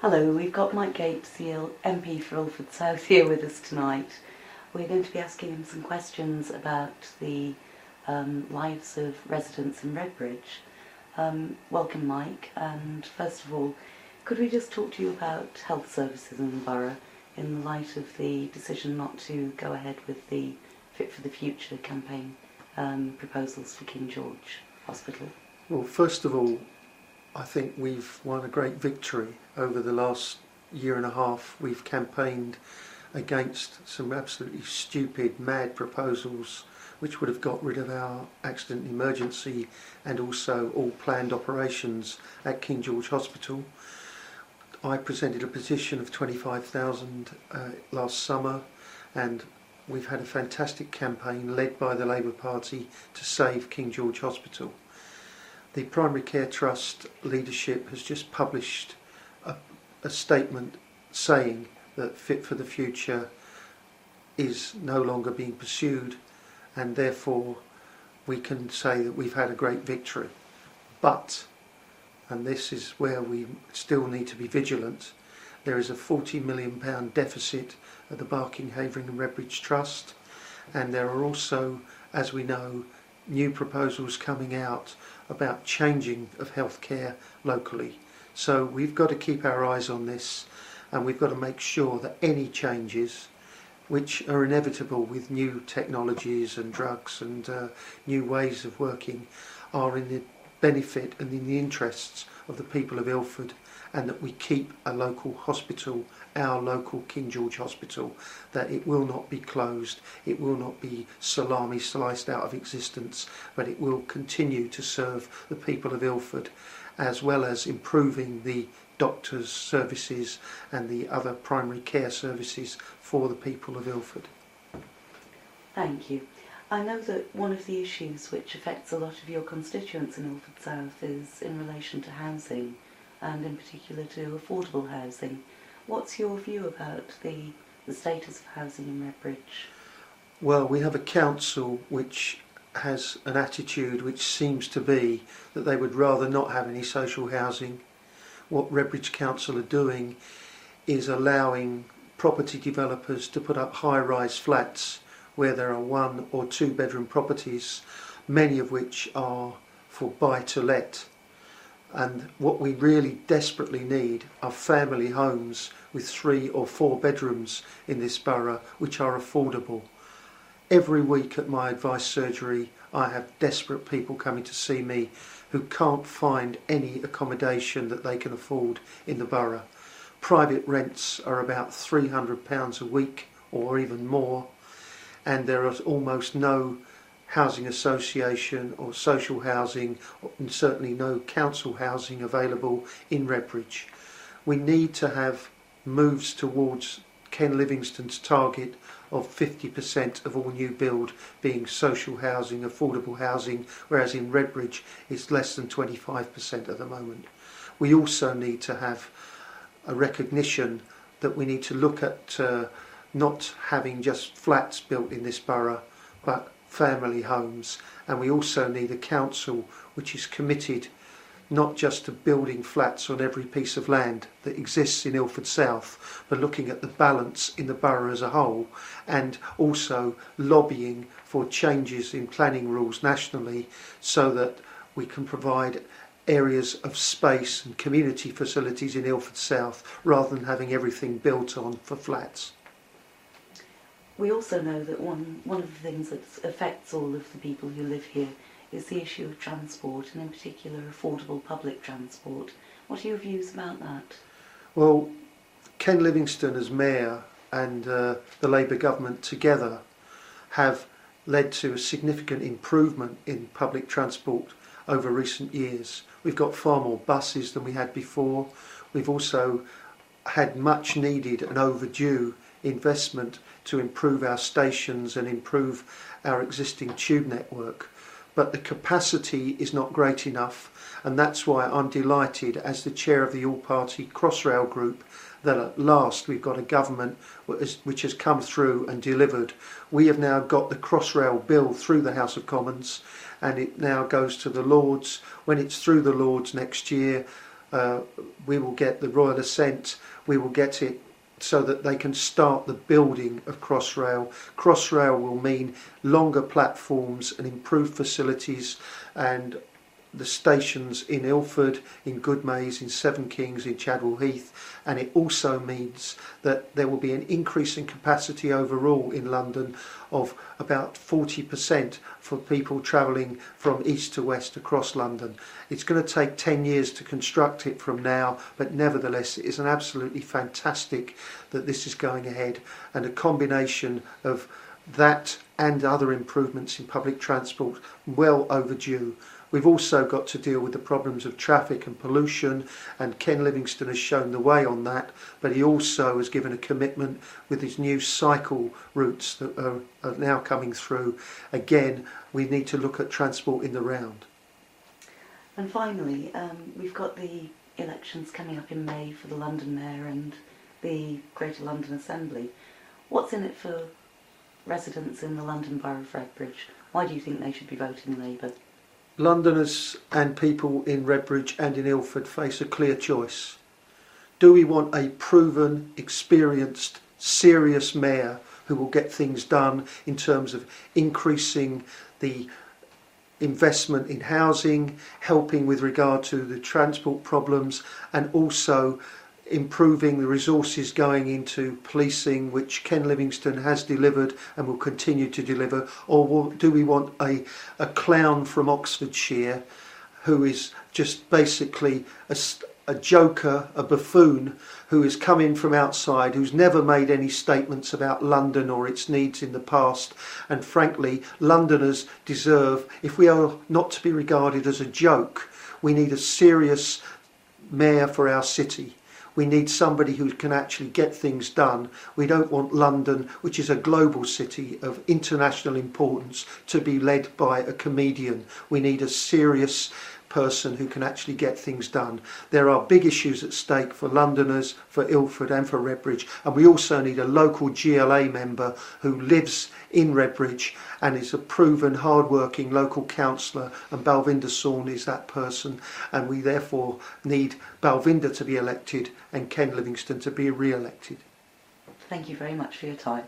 Hello, we've got Mike Gapes, the MP for Ilford South, here with us tonight. We're going to be asking him some questions about the lives of residents in Redbridge. Welcome, Mike, and first of all, could we just talk to you about health services in the borough in the light of the decision not to go ahead with the Fit for the Future campaign proposals for King George Hospital? Well, first of all, I think we've won a great victory. Over the last year and a half, we've campaigned against some absolutely stupid, mad proposals which would have got rid of our accident emergency and also all planned operations at King George Hospital. I presented a petition of 25,000 last summer, and we've had a fantastic campaign led by the Labour Party to save King George Hospital. The Primary Care Trust leadership has just published a statement saying that Fit for the Future is no longer being pursued, and therefore we can say that we've had a great victory. But, and this is where we still need to be vigilant, there is a £40 million deficit at the Barking, Havering and Redbridge Trust, and there are also, as we know, new proposals coming out about changing of healthcare locally. So we've got to keep our eyes on this, and we've got to make sure that any changes which are inevitable with new technologies and drugs and new ways of working are in the benefit and in the interests of the people of Ilford, and that we keep a local hospital, our local King George Hospital, that it will not be closed, it will not be salami sliced out of existence, but it will continue to serve the people of Ilford, as well as improving the doctors' services and the other primary care services for the people of Ilford. Thank you. I know that one of the issues which affects a lot of your constituents in Ilford South is in relation to housing, and in particular to affordable housing. What's your view about the status of housing in Redbridge? Well, we have a council which has an attitude which seems to be that they would rather not have any social housing. What Redbridge Council are doing is allowing property developers to put up high-rise flats where there are 1 or 2 bedroom properties, many of which are for buy-to-let. And what we really desperately need are family homes with 3 or 4 bedrooms in this borough which are affordable. Every week at my advice surgery I have desperate people coming to see me who can't find any accommodation that they can afford in the borough. Private rents are about £300 a week or even more, and there is almost no housing association or social housing, and certainly no council housing available in Redbridge. We need to have moves towards Ken Livingstone's target of 50% of all new build being social housing, affordable housing, whereas in Redbridge it's less than 25% at the moment. We also need to have a recognition that we need to look at not having just flats built in this borough, but family homes, and we also need a council which is committed not just to building flats on every piece of land that exists in Ilford South, but looking at the balance in the borough as a whole, and also lobbying for changes in planning rules nationally so that we can provide areas of space and community facilities in Ilford South rather than having everything built on for flats. We also know that one of the things that affects all of the people who live here is the issue of transport, and in particular affordable public transport. What are your views about that? Well, Ken Livingstone as Mayor and the Labour government together have led to a significant improvement in public transport over recent years. We've got far more buses than we had before. We've also had much needed and overdue investment to improve our stations and improve our existing tube network. But the capacity is not great enough, and that's why I'm delighted as the chair of the all-party Crossrail group that at last we've got a government which has come through and delivered. We have now got the Crossrail bill through the House of Commons, and it now goes to the Lords. When it's through the Lords next year, we will get the royal assent, we will get it so that they can start the building of Crossrail. Crossrail will mean longer platforms and improved facilities, and the stations in Ilford, in Goodmayes, in Seven Kings, in Chadwell Heath, and it also means that there will be an increase in capacity overall in London of about 40% for people travelling from east to west across London. It's going to take 10 years to construct it from now, but nevertheless it is an absolutely fantastic that this is going ahead, and a combination of that and other improvements in public transport well overdue. We've also got to deal with the problems of traffic and pollution, and Ken Livingstone has shown the way on that, but he also has given a commitment with his new cycle routes that are now coming through. Again, we need to look at transport in the round. And finally, we've got the elections coming up in May for the London Mayor and the Greater London Assembly. What's in it for residents in the London Borough of Redbridge? Why do you think they should be voting Labour? Londoners and people in Redbridge and in Ilford face a clear choice. Do we want a proven, experienced, serious mayor who will get things done in terms of increasing the investment in housing, helping with regard to the transport problems, and also improving the resources going into policing, which Ken Livingstone has delivered and will continue to deliver? Or do we want a clown from Oxfordshire who is just basically a joker, a buffoon, who has come in from outside, who's never made any statements about London or its needs in the past? And frankly, Londoners deserve, if we are not to be regarded as a joke, we need a serious mayor for our city. We need somebody who can actually get things done. We don't want London, which is a global city of international importance, to be led by a comedian. We need a serious person who can actually get things done. There are big issues at stake for Londoners, for Ilford and for Redbridge, and we also need a local GLA member who lives in Redbridge and is a proven hard-working local councillor, and Balvinder Sawn is that person, and we therefore need Balvinder to be elected and Ken Livingstone to be re-elected. Thank you very much for your time.